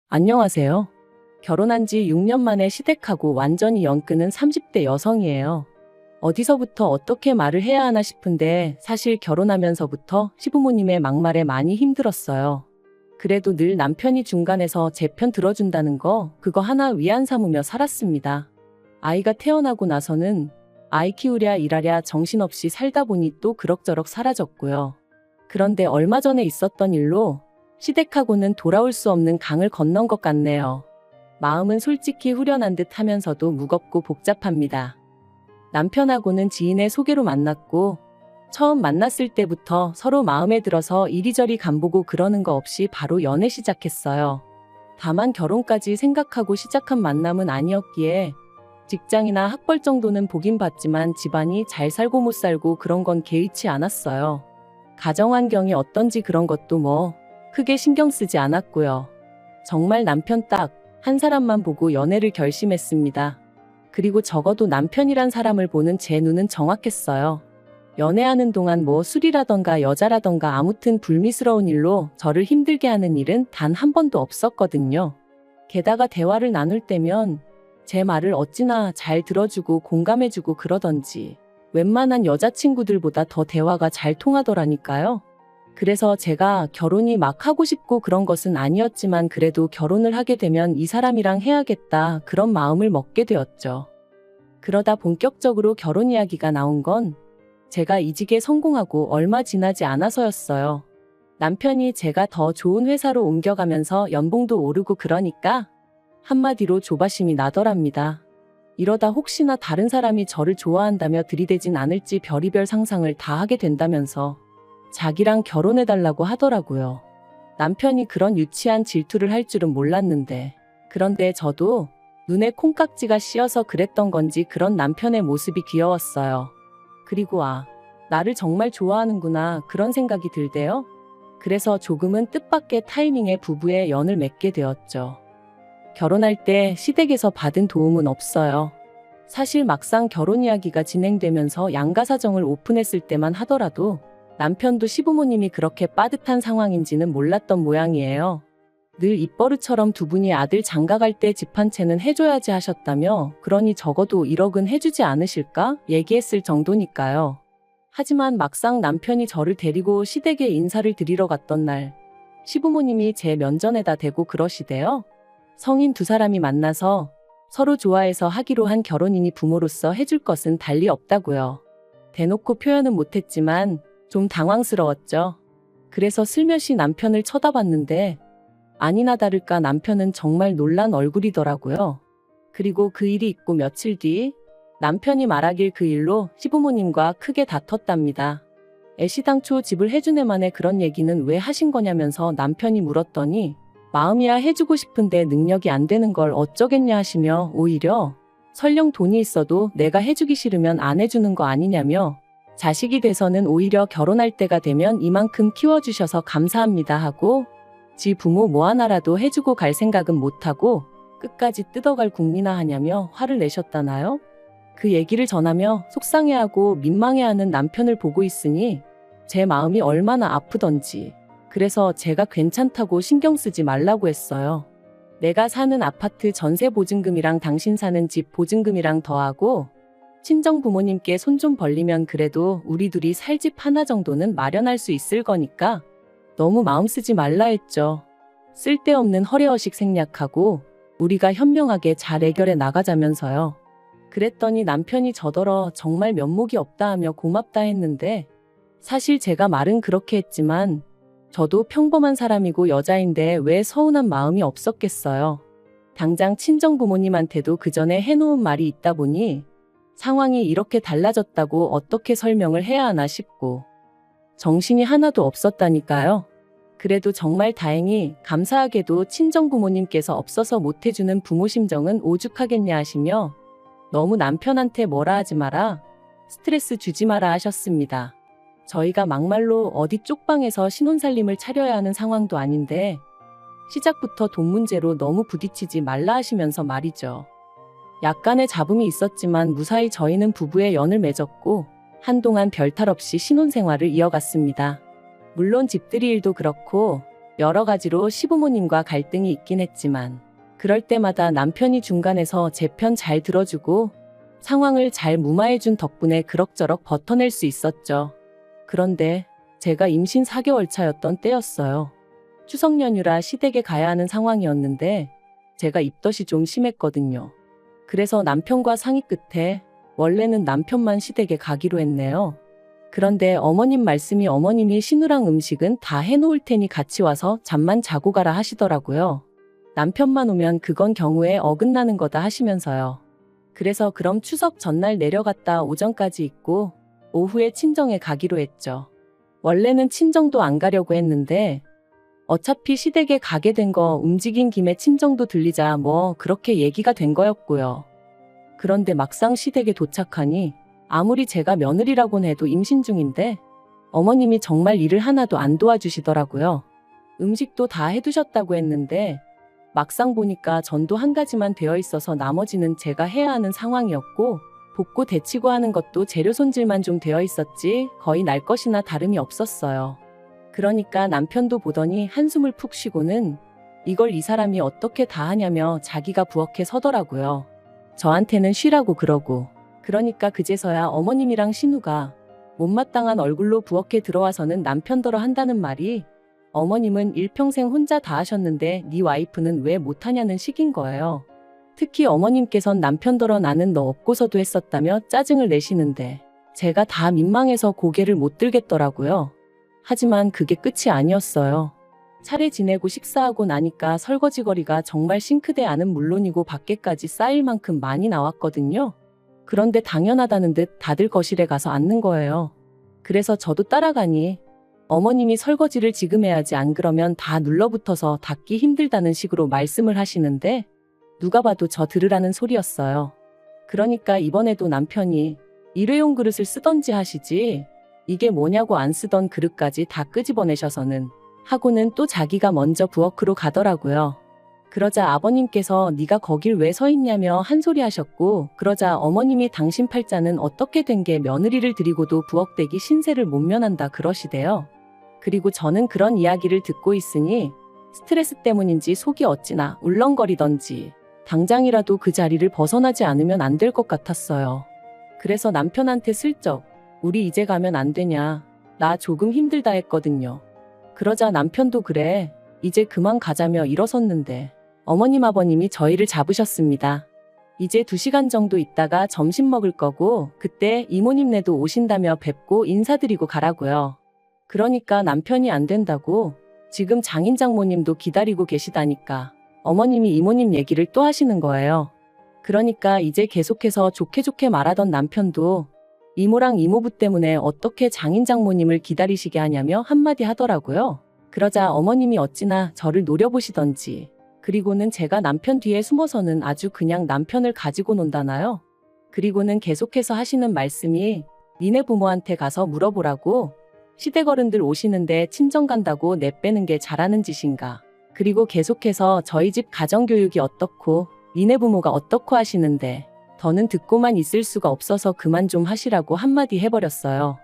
안녕하세요. 결혼한 지 6년 만에 시댁하고 완전히 연 끊은 30대 여성이에요. 어디서부터 어떻게 말을 해야 하나 싶은데 사실 결혼하면서부터 시부모님의 막말에 많이 힘들었어요. 그래도 늘 남편이 중간에서 제 편 들어준다는 거 그거 하나 위안 삼으며 살았습니다. 아이가 태어나고 나서는 아이 키우랴 일하랴 정신없이 살다 보니 또 그럭저럭 사라졌고요. 그런데 얼마 전에 있었던 일로 시댁하고는 돌아올 수 없는 강을 건넌 것 같네요. 마음은 솔직히 후련한 듯 하면서도 무겁고 복잡합니다. 남편하고는 지인의 소개로 만났고 처음 만났을 때부터 서로 마음에 들어서 이리저리 간보고 그러는 거 없이 바로 연애 시작했어요. 다만 결혼까지 생각하고 시작한 만남은 아니었기에 직장이나 학벌 정도는 보긴 봤지만 집안이 잘 살고 못 살고 그런 건 개의치 않았어요. 가정 환경이 어떤지 그런 것도 크게 신경 쓰지 않았고요. 정말 남편 딱 한 사람만 보고 연애를 결심했습니다. 그리고 적어도 남편이란 사람을 보는 제 눈은 정확했어요. 연애하는 동안 술이라던가 여자라던가 아무튼 불미스러운 일로 저를 힘들게 하는 일은 단 한 번도 없었거든요. 게다가 대화를 나눌 때면 제 말을 어찌나 잘 들어주고 공감해주고 그러던지 웬만한 여자친구들보다 더 대화가 잘 통하더라니까요. 그래서 제가 결혼이 막 하고 싶고 그런 것은 아니었지만 그래도 결혼을 하게 되면 이 사람이랑 해야겠다 그런 마음을 먹게 되었죠. 그러다 본격적으로 결혼 이야기가 나온 건 제가 이직에 성공하고 얼마 지나지 않아서였어요. 남편이 제가 더 좋은 회사로 옮겨가면서 연봉도 오르고 그러니까 한마디로 조바심이 나더랍니다. 이러다 혹시나 다른 사람이 저를 좋아한다며 들이대진 않을지 별의별 상상을 다 하게 된다면서 자기랑 결혼해달라고 하더라고요. 남편이 그런 유치한 질투를 할 줄은 몰랐는데 그런데 저도 눈에 콩깍지가 씌어서 그랬던 건지 그런 남편의 모습이 귀여웠어요. 그리고 나를 정말 좋아하는구나 그런 생각이 들대요. 그래서 조금은 뜻밖의 타이밍에 부부의 연을 맺게 되었죠. 결혼할 때 시댁에서 받은 도움은 없어요. 사실 막상 결혼 이야기가 진행되면서 양가 사정을 오픈했을 때만 하더라도 남편도 시부모님이 그렇게 빠듯한 상황인지는 몰랐던 모양이에요. 늘 입버릇처럼 두 분이 아들 장가갈 때 집 한 채는 해줘야지 하셨다며 그러니 적어도 1억은 해주지 않으실까 얘기했을 정도니까요. 하지만 막상 남편이 저를 데리고 시댁에 인사를 드리러 갔던 날 시부모님이 제 면전에다 대고 그러시대요. 성인 두 사람이 만나서 서로 좋아해서 하기로 한 결혼이니 부모로서 해줄 것은 달리 없다고요. 대놓고 표현은 못했지만 좀 당황스러웠죠. 그래서 슬며시 남편을 쳐다봤는데 아니나 다를까 남편은 정말 놀란 얼굴이더라고요. 그리고 그 일이 있고 며칠 뒤 남편이 말하길 그 일로 시부모님과 크게 다퉜답니다. 애시당초 집을 해준 애만에 그런 얘기는 왜 하신 거냐면서 남편이 물었더니 마음이야 해주고 싶은데 능력이 안 되는 걸 어쩌겠냐 하시며 오히려 설령 돈이 있어도 내가 해주기 싫으면 안 해주는 거 아니냐며 자식이 돼서는 오히려 결혼할 때가 되면 이만큼 키워주셔서 감사합니다 하고 지 부모 뭐 하나라도 해주고 갈 생각은 못하고 끝까지 뜯어갈 국리나 하냐며 화를 내셨다나요? 그 얘기를 전하며 속상해하고 민망해하는 남편을 보고 있으니 제 마음이 얼마나 아프던지 그래서 제가 괜찮다고 신경 쓰지 말라고 했어요. 내가 사는 아파트 전세 보증금이랑 당신 사는 집 보증금이랑 더하고 친정 부모님께 손 좀 벌리면 그래도 우리 둘이 살 집 하나 정도는 마련할 수 있을 거니까 너무 마음 쓰지 말라 했죠. 쓸데없는 허례허식 생략하고 우리가 현명하게 잘 해결해 나가자면서요. 그랬더니 남편이 저더러 정말 면목이 없다 하며 고맙다 했는데 사실 제가 말은 그렇게 했지만 저도 평범한 사람이고 여자인데 왜 서운한 마음이 없었겠어요. 당장 친정 부모님한테도 그 전에 해놓은 말이 있다 보니 상황이 이렇게 달라졌다고 어떻게 설명을 해야 하나 싶고 정신이 하나도 없었다니까요. 그래도 정말 다행히 감사하게도 친정 부모님께서 없어서 못해주는 부모 심정은 오죽하겠냐 하시며 너무 남편한테 뭐라 하지 마라, 스트레스 주지 마라 하셨습니다. 저희가 막말로 어디 쪽방에서 신혼살림을 차려야 하는 상황도 아닌데 시작부터 돈 문제로 너무 부딪히지 말라 하시면서 말이죠. 약간의 잡음이 있었지만 무사히 저희는 부부의 연을 맺었고 한동안 별탈 없이 신혼생활을 이어갔습니다. 물론 집들이 일도 그렇고 여러 가지로 시부모님과 갈등이 있긴 했지만 그럴 때마다 남편이 중간에서 제 편 잘 들어주고 상황을 잘 무마해준 덕분에 그럭저럭 버텨낼 수 있었죠. 그런데 제가 임신 4개월 차였던 때였어요. 추석 연휴라 시댁에 가야 하는 상황이었는데 제가 입덧이 좀 심했거든요. 그래서 남편과 상의 끝에 원래는 남편만 시댁에 가기로 했네요. 그런데 어머님 말씀이 어머님이 시누랑 음식은 다 해놓을 테니 같이 와서 잠만 자고 가라 하시더라고요. 남편만 오면 그건 경우에 어긋나는 거다 하시면서요. 그래서 그럼 추석 전날 내려갔다 오전까지 있고 오후에 친정에 가기로 했죠. 원래는 친정도 안 가려고 했는데 어차피 시댁에 가게 된 거 움직인 김에 친정도 들리자 뭐 그렇게 얘기가 된 거였고요. 그런데 막상 시댁에 도착하니 아무리 제가 며느리라곤 해도 임신 중인데 어머님이 정말 일을 하나도 안 도와주시더라고요. 음식도 다 해두셨다고 했는데 막상 보니까 전도 한 가지만 되어 있어서 나머지는 제가 해야 하는 상황이었고 볶고 데치고 하는 것도 재료 손질만 좀 되어 있었지 거의 날 것이나 다름이 없었어요. 그러니까 남편도 보더니 한숨을 푹 쉬고는 이걸 이 사람이 어떻게 다 하냐며 자기가 부엌에 서더라고요. 저한테는 쉬라고 그러고. 그러니까 그제서야 어머님이랑 신우가 못마땅한 얼굴로 부엌에 들어와서는 남편더러 한다는 말이 어머님은 일평생 혼자 다 하셨는데 네 와이프는 왜 못하냐는 식인 거예요. 특히 어머님께선 남편더러 나는 너 없고서도 했었다며 짜증을 내시는데 제가 다 민망해서 고개를 못 들겠더라고요. 하지만 그게 끝이 아니었어요. 차례 지내고 식사하고 나니까 설거지거리가 정말 싱크대 안은 물론이고 밖에까지 쌓일 만큼 많이 나왔거든요. 그런데 당연하다는 듯 다들 거실에 가서 앉는 거예요. 그래서 저도 따라가니 어머님이 설거지를 지금 해야지 안 그러면 다 눌러붙어서 닦기 힘들다는 식으로 말씀을 하시는데 누가 봐도 저 들으라는 소리였어요. 그러니까 이번에도 남편이 일회용 그릇을 쓰던지 하시지 이게 뭐냐고 안 쓰던 그릇까지 다 끄집어내셔서는 하고는 또 자기가 먼저 부엌으로 가더라고요. 그러자 아버님께서 네가 거길 왜 서 있냐며 한 소리 하셨고 그러자 어머님이 당신 팔자는 어떻게 된 게 며느리를 들이고도 부엌대기 신세를 못 면한다 그러시대요. 그리고 저는 그런 이야기를 듣고 있으니 스트레스 때문인지 속이 어찌나 울렁거리던지 당장이라도 그 자리를 벗어나지 않으면 안 될 것 같았어요. 그래서 남편한테 슬쩍 우리 이제 가면 안 되냐. 나 조금 힘들다 했거든요. 그러자 남편도 그래. 이제 그만 가자며 일어섰는데 어머님 아버님이 저희를 잡으셨습니다. 이제 2시간 정도 있다가 점심 먹을 거고 그때 이모님네도 오신다며 뵙고 인사드리고 가라고요. 그러니까 남편이 안 된다고 지금 장인 장모님도 기다리고 계시다니까 어머님이 이모님 얘기를 또 하시는 거예요. 그러니까 이제 계속해서 좋게 좋게 말하던 남편도 이모랑 이모부 때문에 어떻게 장인 장모님을 기다리시게 하냐며 한마디 하더라고요. 그러자 어머님이 어찌나 저를 노려보시던지 그리고는 제가 남편 뒤에 숨어서는 아주 그냥 남편을 가지고 논다나요? 그리고는 계속해서 하시는 말씀이 니네 부모한테 가서 물어보라고 시댁 어른들 오시는데 친정 간다고 내빼는 게 잘하는 짓인가. 그리고 계속해서 저희 집 가정교육이 어떻고 니네 부모가 어떻고 하시는데 더는 듣고만 있을 수가 없어서 그만 좀 하시라고 한마디 해버렸어요.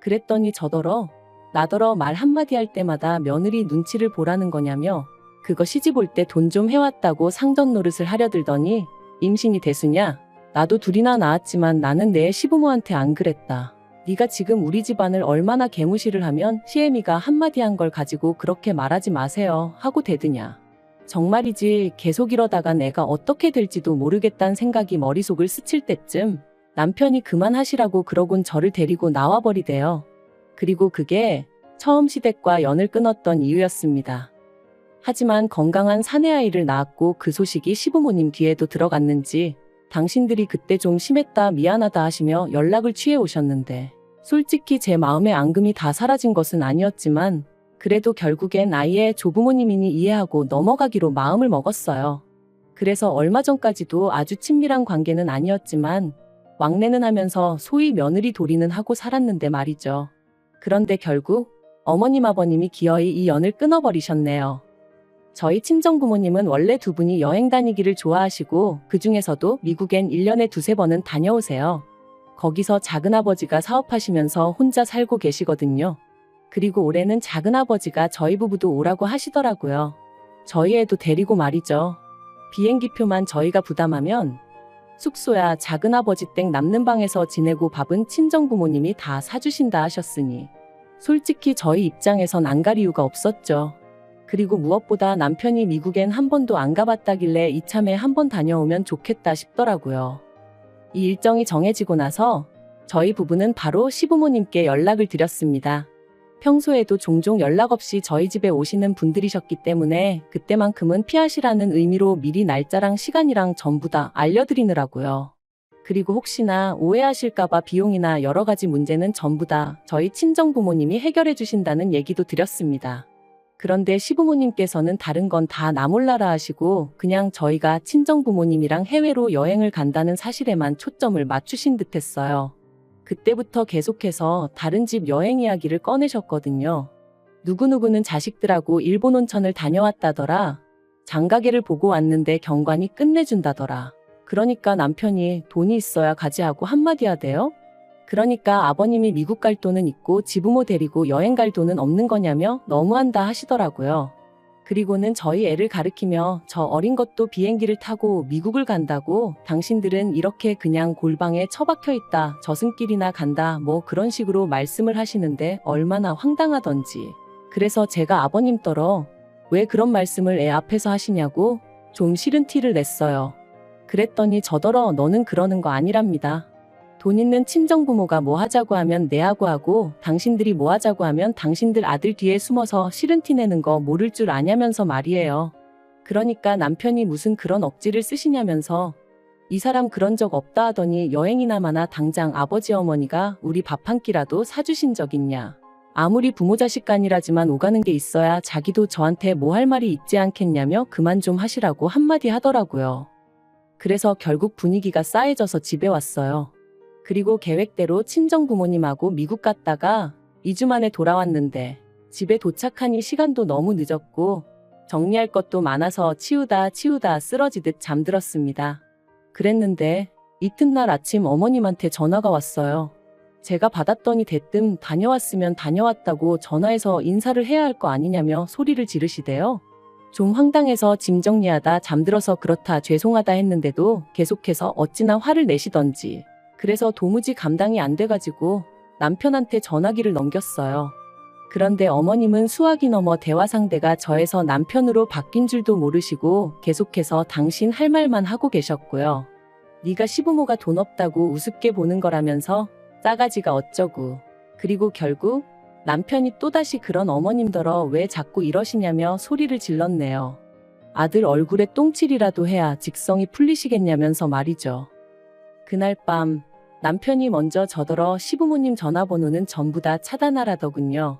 그랬더니 저더러 나더러 말 한마디 할 때마다 며느리 눈치를 보라는 거냐며 그거 시집 올 때 돈 좀 해왔다고 상전 노릇을 하려 들더니 임신이 대수냐? 나도 둘이나 낳았지만 나는 내 시부모한테 안 그랬다. 네가 지금 우리 집안을 얼마나 개무시를 하면 시애미가 한마디 한 걸 가지고 그렇게 말하지 마세요 하고 대드냐. 정말이지 계속 이러다가 내가 어떻게 될지도 모르겠다는 생각이 머릿속을 스칠 때쯤 남편이 그만하시라고 그러곤 저를 데리고 나와버리대요. 그리고 그게 처음 시댁과 연을 끊었던 이유였습니다. 하지만 건강한 사내아이를 낳았고 그 소식이 시부모님 귀에도 들어갔는지 당신들이 그때 좀 심했다 미안하다 하시며 연락을 취해 오셨는데 솔직히 제 마음의 앙금이 다 사라진 것은 아니었지만 그래도 결국엔 아이의 조부모님이니 이해하고 넘어가기로 마음을 먹었어요. 그래서 얼마 전까지도 아주 친밀한 관계는 아니었지만 왕래는 하면서 소위 며느리 도리는 하고 살았는데 말이죠. 그런데 결국 어머님 아버님이 기어이 이 연을 끊어버리셨네요. 저희 친정부모님은 원래 두 분이 여행 다니기를 좋아하시고 그중에서도 미국엔 1년에 2~3번은 다녀오세요. 거기서 작은아버지가 사업하시면서 혼자 살고 계시거든요. 그리고 올해는 작은아버지가 저희 부부도 오라고 하시더라고요. 저희 애도 데리고 말이죠. 비행기표만 저희가 부담하면 숙소야 작은아버지 댁 남는 방에서 지내고 밥은 친정부모님이 다 사주신다 하셨으니 솔직히 저희 입장에선 안 갈 이유가 없었죠. 그리고 무엇보다 남편이 미국엔 한 번도 안 가봤다길래 이참에 한번 다녀오면 좋겠다 싶더라고요. 이 일정이 정해지고 나서 저희 부부는 바로 시부모님께 연락을 드렸습니다. 평소에도 종종 연락 없이 저희 집에 오시는 분들이셨기 때문에 그때만큼은 피하시라는 의미로 미리 날짜랑 시간이랑 전부 다 알려드리느라고요. 그리고 혹시나 오해하실까봐 비용이나 여러 가지 문제는 전부 다 저희 친정부모님이 해결해 주신다는 얘기도 드렸습니다. 그런데 시부모님께서는 다른 건 다 나 몰라라 하시고 그냥 저희가 친정부모님이랑 해외로 여행을 간다는 사실에만 초점을 맞추신 듯 했어요. 그때부터 계속해서 다른 집 여행 이야기를 꺼내셨거든요. 누구누구는 자식들하고 일본 온천을 다녀왔다더라. 장가게를 보고 왔는데 경관이 끝내준다더라. 그러니까 남편이 돈이 있어야 가지 하고 한마디 하대요. 그러니까 아버님이 미국 갈 돈은 있고 지부모 데리고 여행 갈 돈은 없는 거냐며 너무한다 하시더라고요. 그리고는 저희 애를 가리키며 저 어린 것도 비행기를 타고 미국을 간다고 당신들은 이렇게 그냥 골방에 처박혀 있다 저승길이나 간다 뭐 그런 식으로 말씀을 하시는데 얼마나 황당하던지. 그래서 제가 아버님 떨어 왜 그런 말씀을 애 앞에서 하시냐고 좀 싫은 티를 냈어요. 그랬더니 저더러 너는 그러는 거 아니랍니다. 돈 있는 친정부모가 뭐 하자고 하면 내하고 하고 당신들이 뭐 하자고 하면 당신들 아들 뒤에 숨어서 싫은 티 내는 거 모를 줄 아냐면서 말이에요. 그러니까 남편이 무슨 그런 억지를 쓰시냐면서 이 사람 그런 적 없다 하더니 여행이나 마나 당장 아버지 어머니가 우리 밥 한 끼라도 사주신 적 있냐. 아무리 부모 자식 간이라지만 오가는 게 있어야 자기도 저한테 뭐 할 말이 있지 않겠냐며 그만 좀 하시라고 한마디 하더라고요. 그래서 결국 분위기가 싸해져서 집에 왔어요. 그리고 계획대로 친정부모님하고 미국 갔다가 2주 만에 돌아왔는데 집에 도착하니 시간도 너무 늦었고 정리할 것도 많아서 치우다 쓰러지듯 잠들었습니다. 그랬는데 이튿날 아침 어머님한테 전화가 왔어요. 제가 받았더니 대뜸 다녀왔으면 다녀왔다고 전화해서 인사를 해야 할 거 아니냐며 소리를 지르시대요. 좀 황당해서 짐 정리하다 잠들어서 그렇다 죄송하다 했는데도 계속해서 어찌나 화를 내시던지. 그래서 도무지 감당이 안 돼가지고 남편한테 전화기를 넘겼어요. 그런데 어머님은 수화기 넘어 대화 상대가 저에서 남편으로 바뀐 줄도 모르시고 계속해서 당신 할 말만 하고 계셨고요. 네가 시부모가 돈 없다고 우습게 보는 거라면서 싸가지가 어쩌고. 그리고 결국 남편이 또다시 그런 어머님더러 왜 자꾸 이러시냐며 소리를 질렀네요. 아들 얼굴에 똥칠이라도 해야 직성이 풀리시겠냐면서 말이죠. 그날 밤 남편이 먼저 저더러 시부모님 전화번호는 전부 다 차단하라더군요.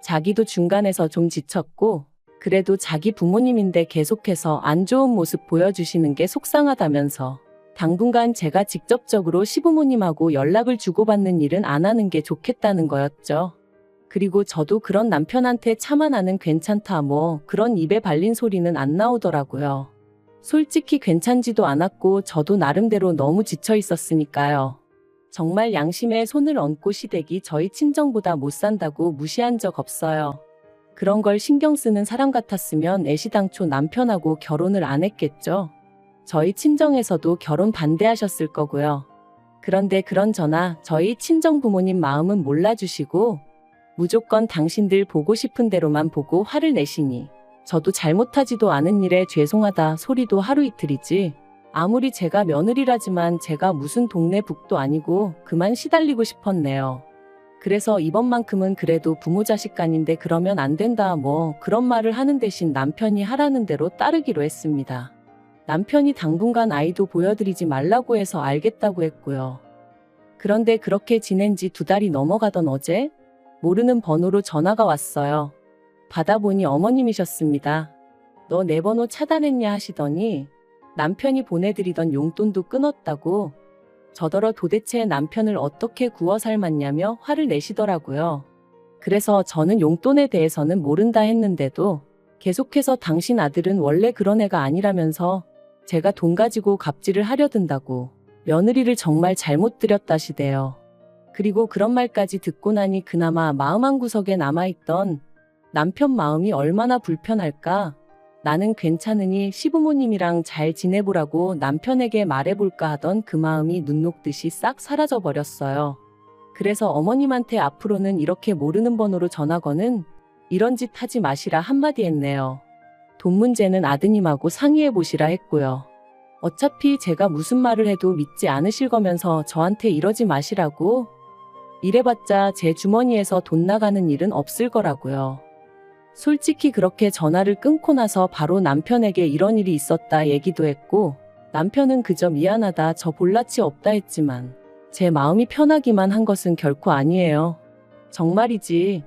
자기도 중간에서 좀 지쳤고 그래도 자기 부모님인데 계속해서 안 좋은 모습 보여주시는 게 속상하다면서 당분간 제가 직접적으로 시부모님하고 연락을 주고받는 일은 안 하는 게 좋겠다는 거였죠. 그리고 저도 그런 남편한테 차마 나는 괜찮다 뭐 그런 입에 발린 소리는 안 나오더라고요. 솔직히 괜찮지도 않았고 저도 나름대로 너무 지쳐 있었으니까요. 정말 양심에 손을 얹고 시댁이 저희 친정보다 못 산다고 무시한 적 없어요. 그런 걸 신경 쓰는 사람 같았으면 애시당초 남편하고 결혼을 안 했겠죠. 저희 친정에서도 결혼 반대하셨을 거고요. 그런데 그런저나 저희 친정부모님 마음은 몰라주시고 무조건 당신들 보고 싶은 대로만 보고 화를 내시니 저도 잘못하지도 않은 일에 죄송하다 소리도 하루 이틀이지 아무리 제가 며느리라지만 제가 무슨 동네 북도 아니고 그만 시달리고 싶었네요. 그래서 이번만큼은 그래도 부모 자식 간인데 그러면 안 된다 뭐 그런 말을 하는 대신 남편이 하라는 대로 따르기로 했습니다. 남편이 당분간 아이도 보여드리지 말라고 해서 알겠다고 했고요. 그런데 그렇게 지낸 지 2달이 넘어가던 어제 모르는 번호로 전화가 왔어요. 받아보니 어머님이셨습니다. 너 내 번호 차단했냐 하시더니 남편이 보내드리던 용돈도 끊었다고 저더러 도대체 남편을 어떻게 구워 삶았냐며 화를 내시더라고요. 그래서 저는 용돈에 대해서는 모른다 했는데도 계속해서 당신 아들은 원래 그런 애가 아니라면서 제가 돈 가지고 갑질을 하려 든다고 며느리를 정말 잘못 들였다시대요. 그리고 그런 말까지 듣고 나니 그나마 마음 한구석에 남아있던 남편 마음이 얼마나 불편할까? 나는 괜찮으니 시부모님이랑 잘 지내보라고 남편에게 말해볼까 하던 그 마음이 눈 녹듯이 싹 사라져 버렸어요. 그래서 어머님한테 앞으로는 이렇게 모르는 번호로 전화거는 이런 짓 하지 마시라 한마디 했네요. 돈 문제는 아드님하고 상의해보시라 했고요. 어차피 제가 무슨 말을 해도 믿지 않으실 거면서 저한테 이러지 마시라고? 이래봤자 제 주머니에서 돈 나가는 일은 없을 거라고요. 솔직히 그렇게 전화를 끊고 나서 바로 남편에게 이런 일이 있었다 얘기도 했고, 남편은 그저 미안하다 저 볼라치 없다 했지만 제 마음이 편하기만 한 것은 결코 아니에요. 정말이지.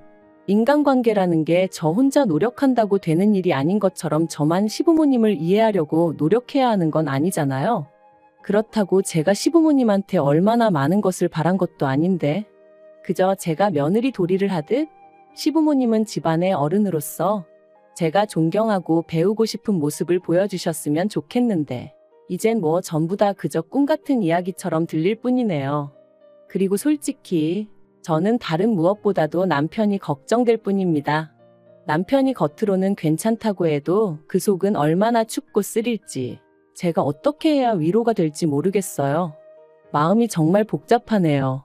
인간관계라는 게 저 혼자 노력한다고 되는 일이 아닌 것처럼 저만 시부모님을 이해하려고 노력해야 하는 건 아니잖아요. 그렇다고 제가 시부모님한테 얼마나 많은 것을 바란 것도 아닌데, 그저 제가 며느리 도리를 하듯 시부모님은 집안의 어른으로서 제가 존경하고 배우고 싶은 모습을 보여주셨으면 좋겠는데, 이젠 뭐 전부 다 그저 꿈 같은 이야기처럼 들릴 뿐이네요. 그리고 솔직히 저는 다른 무엇보다도 남편이 걱정될 뿐입니다. 남편이 겉으로는 괜찮다고 해도 그 속은 얼마나 춥고 쓰릴지 제가 어떻게 해야 위로가 될지 모르겠어요. 마음이 정말 복잡하네요.